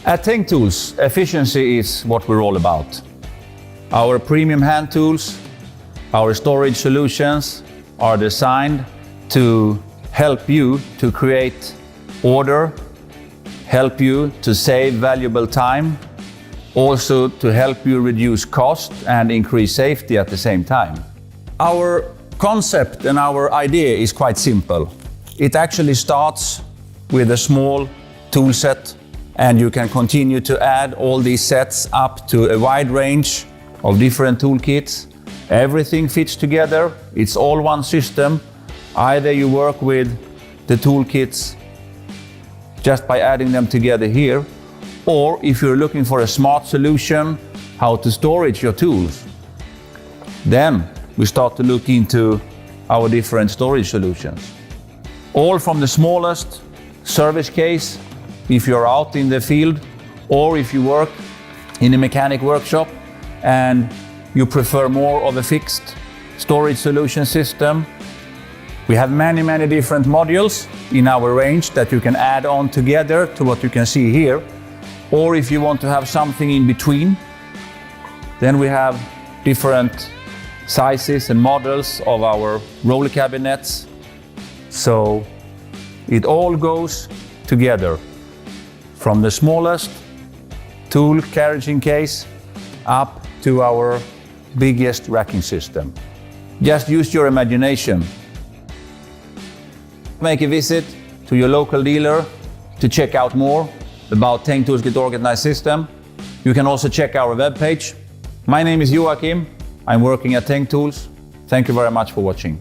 At Teng Tools, efficiency is what we're all about. Our premium hand tools, our storage solutions are designed to help you to create order, help you to save valuable time, also to help you reduce cost and increase safety at the same time. Our concept and our idea is quite simple. It actually starts with a small tool set, and you can continue to add all these sets up to a wide range of different toolkits. Everything fits together, it's all one system. Either you work with the toolkits just by adding them together here, or if you're looking for a smart solution, how to storage your tools, then we start to look into our different storage solutions. All from the smallest service case, if you're out in the field, or if you work in a mechanic workshop and you prefer more of a fixed storage solution system. We have many different modules in our range that you can add on together to what you can see here. Or if you want to have something in between, then we have different sizes and models of our roller cabinets. So it all goes together, from the smallest tool carriaging case up to our biggest racking system. Just use your imagination. Make a visit to your local dealer to check out more about Teng Tools Get Organized system. You can also check our webpage. My name is Joachim. I'm working at Teng Tools. Thank you very much for watching.